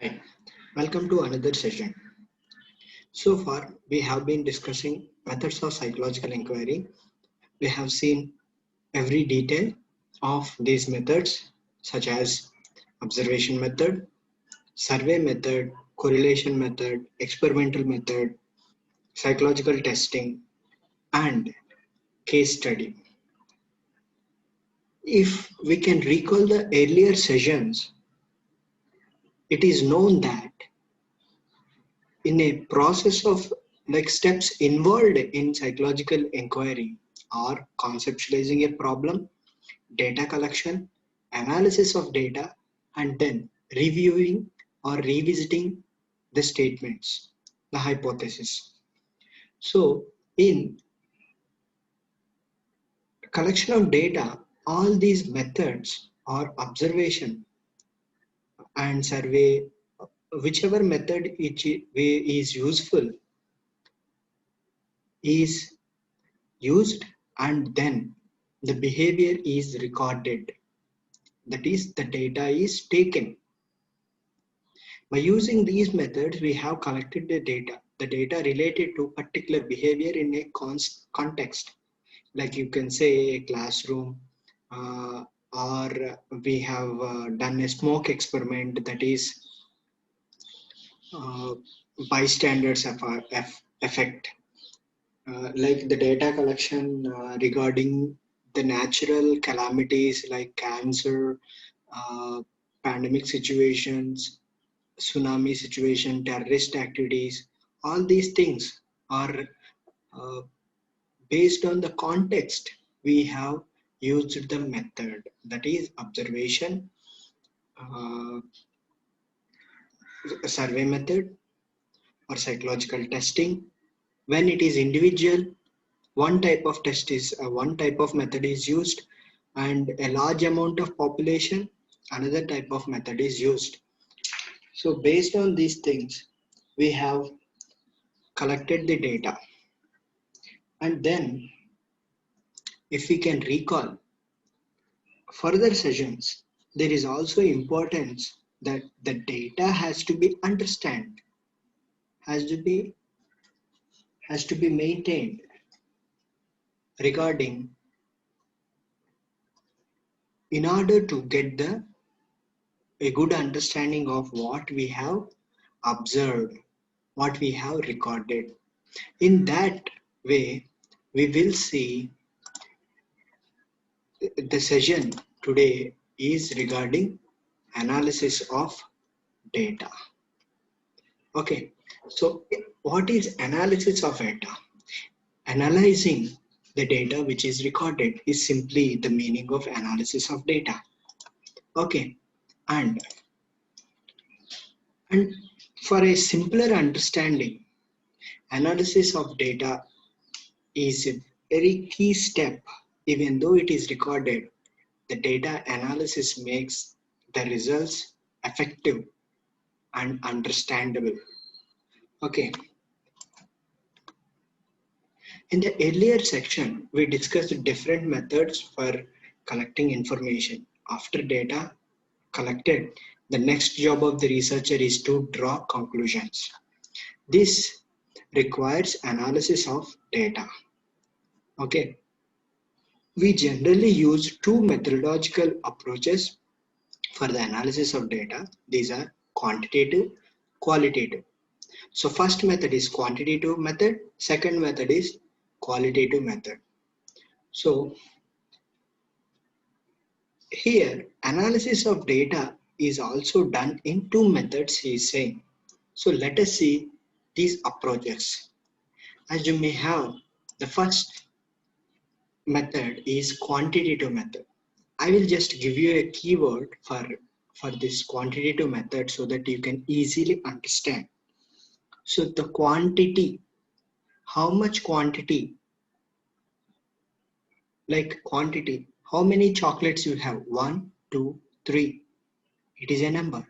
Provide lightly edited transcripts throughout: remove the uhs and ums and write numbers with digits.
Hi, welcome to another session. So far, we have been discussing methods of psychological inquiry. We have seen every detail of these methods, such as observation method, survey method, correlation method, experimental method, psychological testing, and case study. If we can recall the earlier sessions, it is known that in a process of steps involved in psychological inquiry are conceptualizing a problem, data collection, analysis of data, and then reviewing or revisiting the statements, the hypothesis. So in collection of data, all these methods or observation and survey, whichever method is useful, is used, and then the behavior is recorded. That is, the data is taken. By using these methods, we have collected the data related to particular behavior in a context. Like you can say a classroom, or we have done a smoke experiment, that is uh, bystanders effect. Like the data collection regarding the natural calamities like cancer, uh, pandemic situations, tsunami situation, terrorist activities, all these things are uh, based on the context. We have used the method, that is observation, uh, survey method, or psychological testing. When it is individual, one type of method is used, and a large amount of population, another type of method is used. So based on these things, we have collected the data, and then if we can recall further sessions, there is also importance that the data has to be understand, has to be maintained regarding, in order to get a good understanding of what we have observed, what we have recorded. In that way, we will see the session today is regarding analysis of data. Okay, so what is analysis of data? Analyzing the data which is recorded is simply the meaning of analysis of data. Okay, and and for a simpler understanding, analysis of data is a very key step. Even though it is recorded, the data analysis makes the results effective and understandable. Okay, in the earlier section, we discussed different methods for collecting information. After data collected, the next job of the researcher is to draw conclusions. This requires analysis of data. Okay, we generally use two methodological approaches for the analysis of data. These are quantitative, qualitative. So first method is quantitative method, second method is qualitative method. So here analysis of data is also done in two methods, he is saying. So let us see these approaches. As you may have, the first method is quantitative method. I will just give you a keyword for this quantitative method so that you can easily understand. So the quantity, how much quantity, like quantity, how many chocolates you have? 1, 2, 3. It is a number.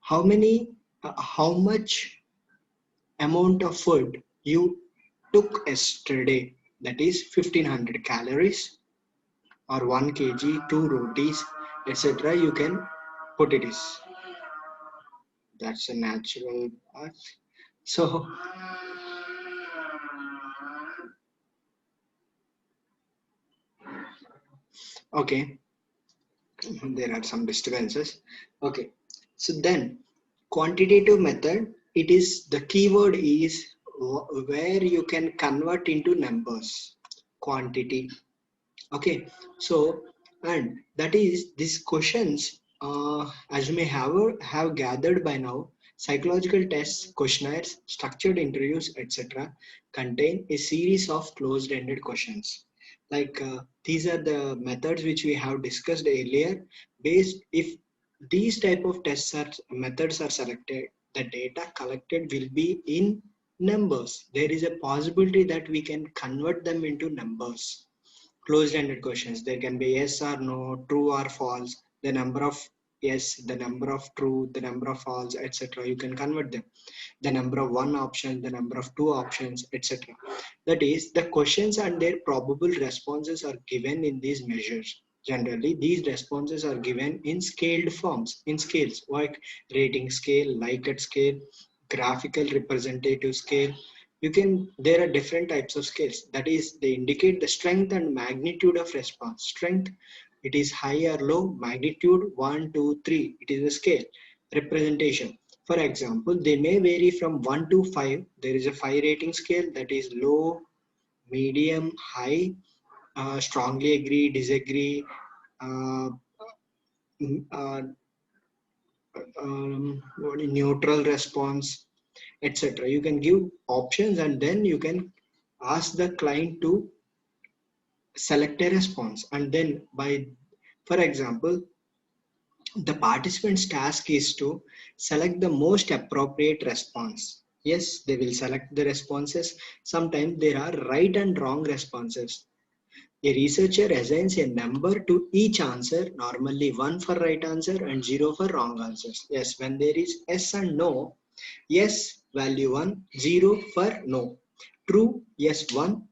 How much amount of food you took yesterday? That is 1500 calories or 1 kg, 2 rotis, etc. You can put it is. That's a natural part. So okay, there are some disturbances. Okay, so then quantitative method, it is the keyword is where you can convert into numbers, quantity. Okay, so and that is these questions, as you may have gathered by now, psychological tests, questionnaires, structured interviews, etc., contain a series of closed-ended questions. Like these are the methods which we have discussed earlier. Based if these type of tests are methods are selected, the data collected will be in numbers. There is a possibility that we can convert them into numbers. Closed-ended questions. There can be yes or no, true or false, the number of yes, the number of true, the number of false, etc. You can convert them. The number of one option, the number of two options, etc. That is, the questions and their probable responses are given in these measures. Generally, these responses are given in scaled forms, in scales like rating scale, Likert scale, graphical representative scale. You can, there are different types of scales. That is, they indicate the strength and magnitude of response. Strength, it is high or low. Magnitude, 1, 2, 3. It is a scale. Representation. For example, they may vary from 1 to 5. There is a 5 rating scale, that is low, medium, high, strongly agree, disagree, uh, neutral response, etc. You can give options and then you can ask the client to select a response. And then by, for example, the participant's task is to select the most appropriate response. Yes, they will select the responses. Sometimes there are right and wrong responses. A researcher assigns a number to each answer, normally 1 for right answer and 0 for wrong answers. Yes, when there is yes and no, yes value 1, 0 for no. True, yes 1,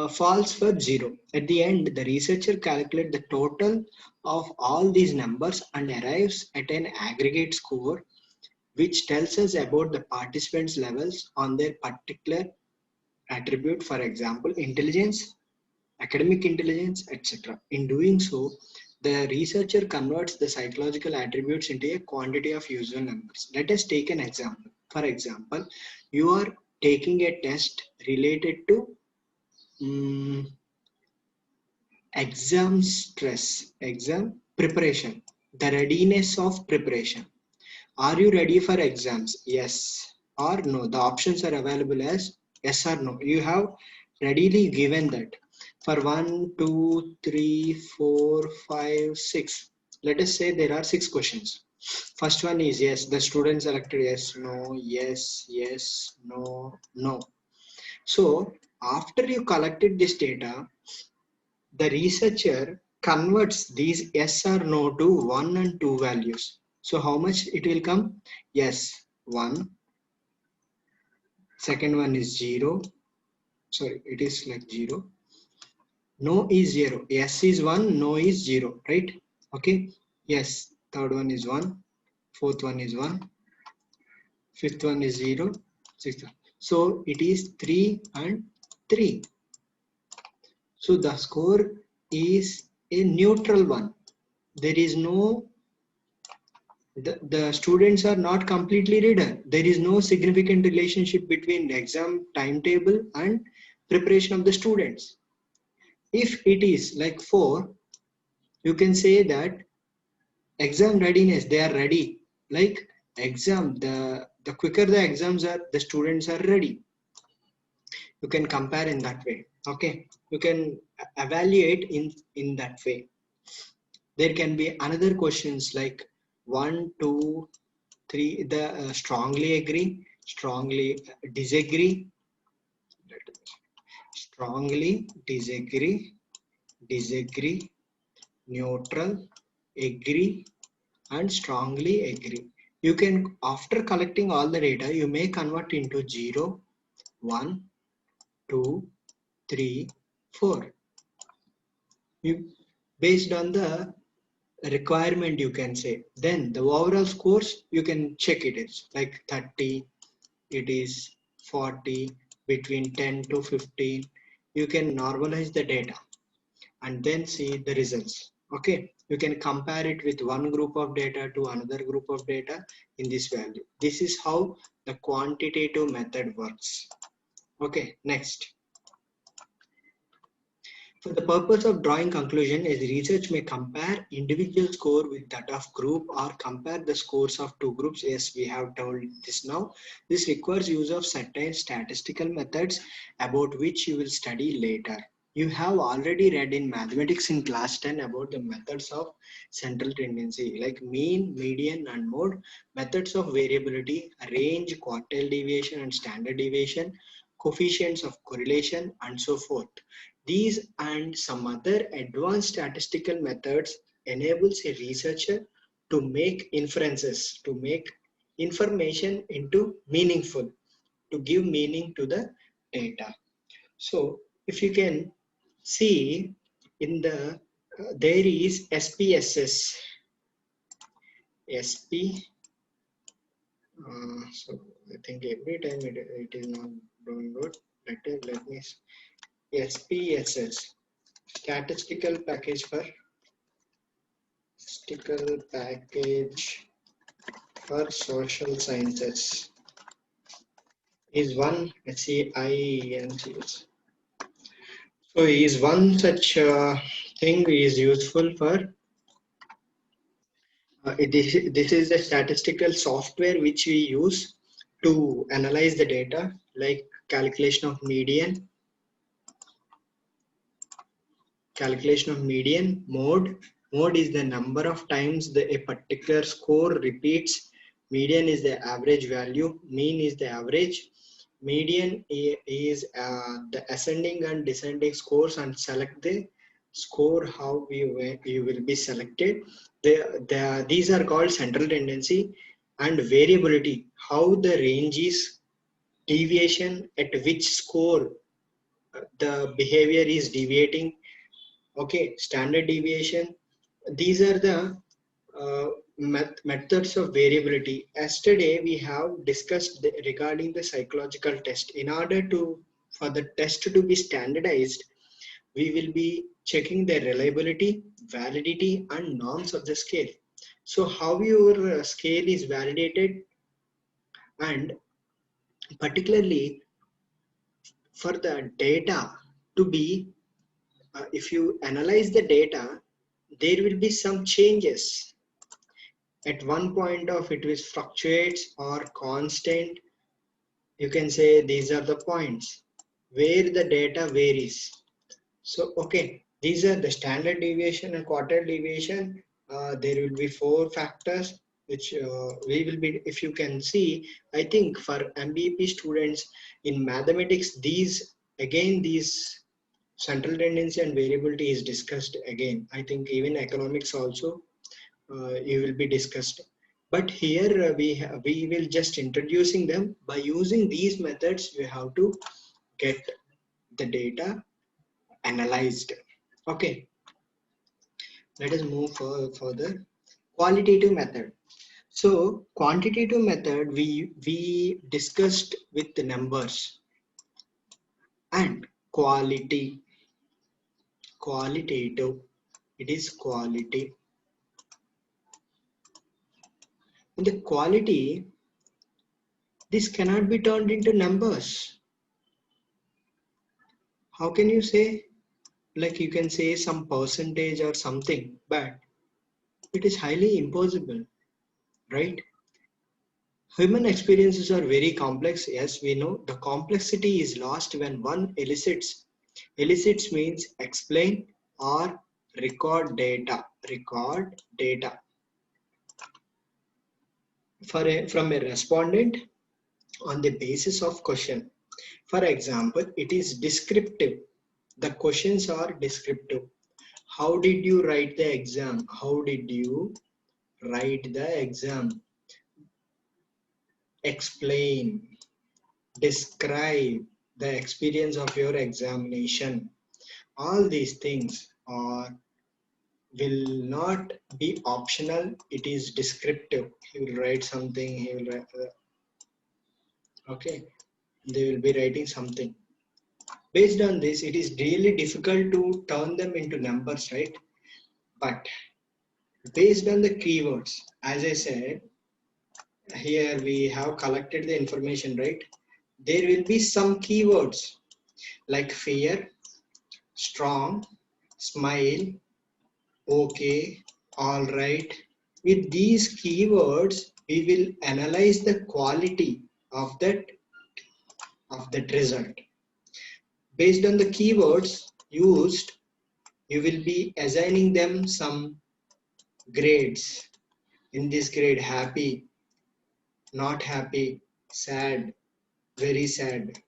false for 0. At the end, the researcher calculates the total of all these numbers and arrives at an aggregate score which tells us about the participants' levels on their particular attribute, for example, intelligence, academic intelligence, etc. In doing so, the researcher converts the psychological attributes into a quantity of usual numbers. Let us take an example. For example, you are taking a test related to exam stress, exam preparation, the readiness of preparation. Are you ready for exams? Yes or no. The options are available as yes or no. You have readily given that for 1, 2, 3, 4, 5, 6. Let us say there are 6 questions. First one is yes. The student selected yes, no, yes, yes, no, no. So after you collected this data, the researcher converts these yes or no to 1 and 2 values. So how much it will come? Yes, 1. Second one is 0. Sorry, it is like 0. No is 0. Yes is 1. No is 0. Right? Okay. Yes. Third one is 1. Fourth one is 1. Fifth one is 0. Sixth one. So it is 3 and 3. So the score is a neutral one. There is no, the students are not completely reader. There is no significant relationship between exam timetable and preparation of the students. If it is like 4, you can say that exam readiness, they are ready. Like exam, the quicker the exams are, the students are ready. You can compare in that way. Okay, you can evaluate in that way. There can be another questions like 1, 2, 3. The strongly agree, strongly disagree, strongly disagree, disagree, neutral, agree, and strongly agree. You can, after collecting all the data, you may convert into 0, 1, 2, 3, 4. You, based on the requirement, you can say. Then the overall scores, you can check it. It's like 30, it is 40, between 10 to 15. You can normalize the data and then see the results. Okay, you can compare it with one group of data to another group of data in this value. This is how the quantitative method works. Okay, next. For the purpose of drawing conclusion, a research may compare individual score with that of group or compare the scores of two groups. Yes, we have told this now. This requires use of certain statistical methods about which you will study later. You have already read in mathematics in class 10 about the methods of central tendency like mean, median and mode, methods of variability, range, quartile deviation and standard deviation, coefficients of correlation and so forth. These and some other advanced statistical methods enables a researcher to make inferences, to make information into meaningful, to give meaning to the data. So if you can see in the there is SPSS, SP. So I think every time it is not doing good. Let me SPSS, statistical package for social sciences is one SEINCS. So is one such thing is useful for this is the statistical software which we use to analyze the data like calculation of median, mode. Mode is the number of times a particular score repeats. Median is the average value. Mean is the average. Median is the ascending and descending scores, and select the score how you will be selected. These are called central tendency and variability. How the range is deviation at which score the behavior is deviating. Okay, standard deviation. These are the methods of variability. Yesterday we have discussed regarding the psychological test. In order for the test to be standardized, we will be checking the reliability, validity, and norms of the scale. So how your scale is validated, and particularly for the data to be, if you analyze the data, there will be some changes. At one point of it will fluctuates or constant. You can say these are the points where the data varies. So okay, these are the standard deviation and quartile deviation. There will be four factors which we will be, if you can see, I think for MBP students in mathematics, these central tendency and variability is discussed again. I think even economics also you will be discussed. But here we will just introducing them. By using these methods, we have to get the data analyzed. Okay, let us move further. Qualitative method. So quantitative method we discussed with the numbers, and qualitative, it is quality. And the quality, this cannot be turned into numbers. How can you say, like you can say some percentage or something, but it is highly impossible, right? Human experiences are very complex. Yes, we know the complexity is lost when one elicits. Elicits means explain or record data. Record data from a respondent on the basis of question. For example, it is descriptive. The questions are descriptive. How did you write the exam? How did you write the exam? Explain, describe the experience of your examination. All these things are will not be optional. It is descriptive. He will write something. He will write, okay. They will be writing something. Based on this, it is really difficult to turn them into numbers, right? But based on the keywords, as I said, here we have collected the information, right? There will be some keywords like fear, strong, smile, okay, all right. With these keywords, we will analyze the quality of that result. Based on the keywords used, you will be assigning them some grades. In this grade, happy, not happy, sad, very sad.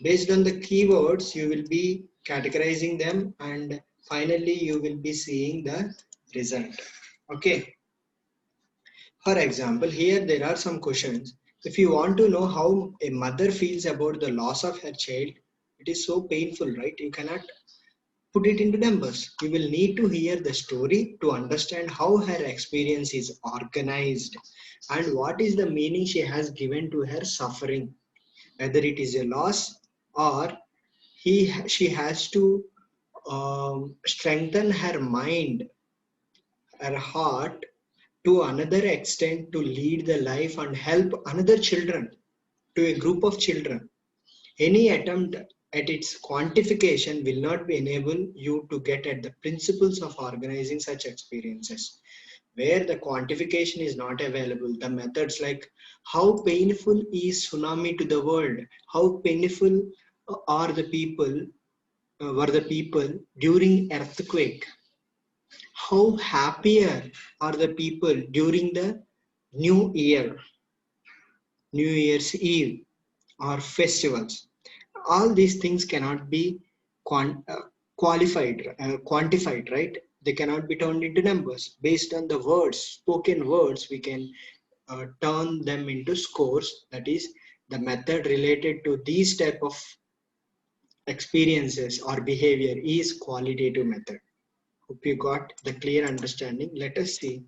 Based on the keywords, you will be categorizing them and finally you will be seeing the result. Okay. For example, here there are some questions. If you want to know how a mother feels about the loss of her child, it is so painful, right? You cannot put it into numbers. You will need to hear the story to understand how her experience is organized and what is the meaning she has given to her suffering, whether it is a loss or she has to strengthen her mind, her heart to another extent to lead the life and help another children, to a group of children. Any attempt at its quantification will not be enable you to get at the principles of organizing such experiences. Where the quantification is not available, the methods like how painful is tsunami to the world, how painful are the people were the people during earthquake, how happier are the people during the new year, New Year's Eve, or festivals. All these things cannot be quantified, right? They cannot be turned into numbers. Based on the words, spoken words, we can turn them into scores. That is the method related to these type of experiences or behavior is qualitative method. Hope you got the clear understanding. Let us see.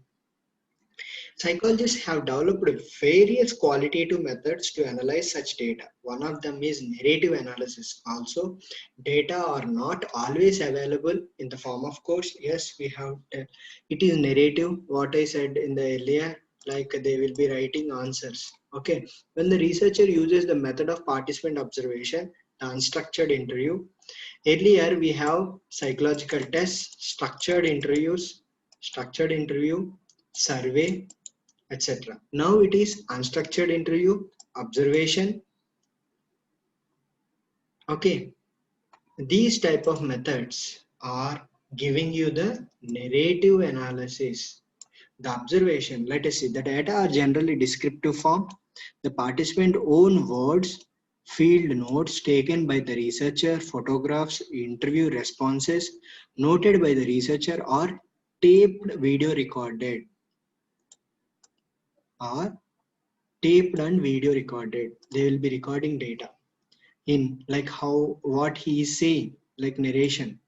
Psychologists have developed various qualitative methods to analyze such data. One of them is narrative analysis. Also, data are not always available in the form of course. Yes, we have it is narrative. What I said in the earlier, like they will be writing answers. Okay, when the researcher uses the method of participant observation, the unstructured interview. Earlier, we have psychological tests, structured interview, survey, etc. Now it is unstructured interview, observation. Okay, these type of methods are giving you the narrative analysis. The observation, let us see, the data are generally descriptive form. The participant own words, field notes taken by the researcher, photographs, interview responses noted by the researcher or taped video recorded or taped and video recorded. They will be recording data in like how what he is saying, like narration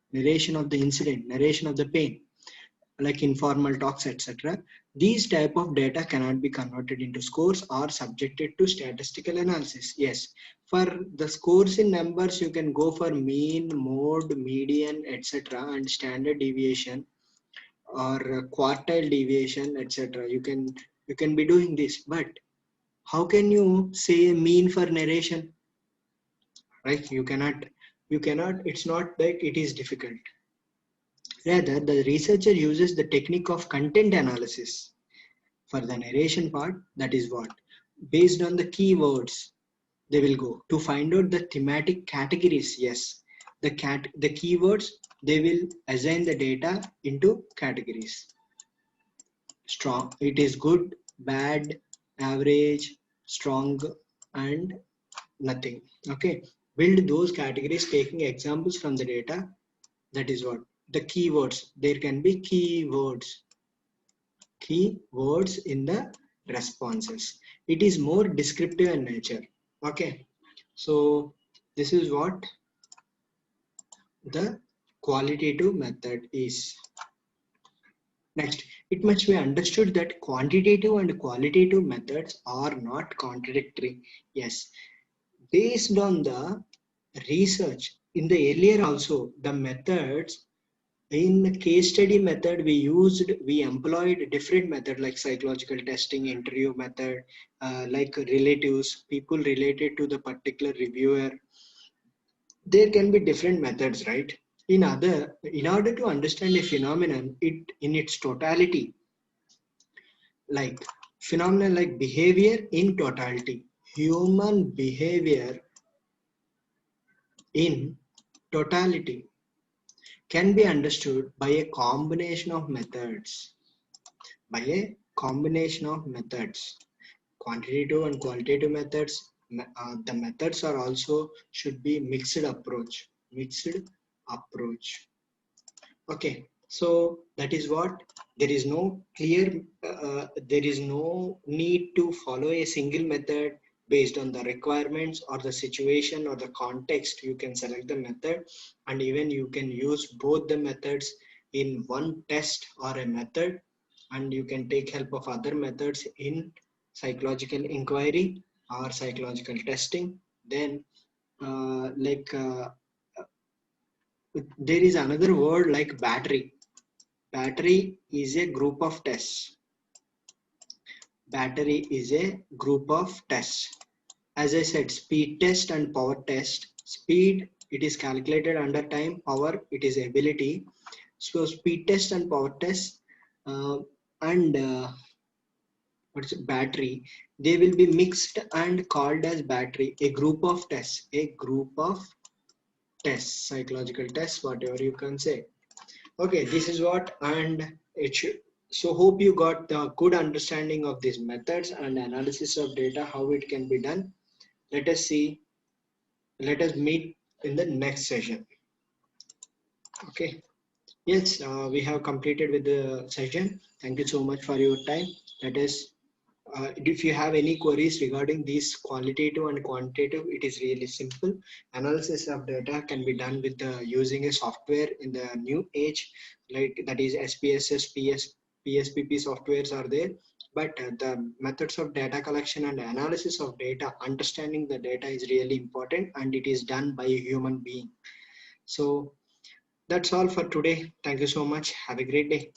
of the incident, narration of the pain, like informal talks, etc. These type of data cannot be converted into scores or subjected to statistical analysis. Yes, for the scores in numbers you can go for mean, mode, median, etc. and standard deviation or quartile deviation, etc. You can be doing this, but how can you say mean for narration, right? You cannot, it's not that it is difficult. Rather, the researcher uses the technique of content analysis for the narration part. That is what, based on the keywords, they will go to find out the thematic categories. Yes, the keywords, they will assign the data into categories. Strong, it is good, bad, average, strong, and nothing. Okay, build those categories taking examples from the data. That is what the keywords, there can be keywords in the responses. It is more descriptive in nature. Okay, so this is what the qualitative method is. Next, it must be understood that quantitative and qualitative methods are not contradictory. Yes, based on the research in the earlier also, the methods in the case study method we employed different method like psychological testing, interview method, like relatives, people related to the particular reviewer. There can be different methods, right? In order to understand a phenomenon it in its totality, like phenomenon like behavior in totality, human behavior in totality can be understood by a combination of methods, by a combination of methods, quantitative and qualitative methods. The methods are also should be mixed approach. Okay, so that is what, there is no clear, there is no need to follow a single method. Based on the requirements or the situation or the context, you can select the method, and even you can use both the methods in one test or a method, and you can take help of other methods in psychological inquiry or psychological testing. Then like there is another word like battery. Battery is a group of tests. Battery is a group of tests. As I said, speed test and power test. Speed, it is calculated under time. Power, it is ability. So speed test and power test, uh, and what's it, battery, they will be mixed and called as battery. A group of tests. A group of tests. Psychological tests, whatever you can say. Okay, this is what, and it should, so hope you got the good understanding of these methods and analysis of data, how it can be done. Let us see, let us meet in the next session. Okay, yes, we have completed with the session. Thank you so much for your time. Let us, if you have any queries regarding these qualitative and quantitative, it is really simple. Analysis of data can be done with using a software in the new age, like that is SPSS, PSPP softwares are there. But the methods of data collection and analysis of data, understanding the data is really important, and it is done by a human being. So that's all for today. Thank you so much. Have a great day.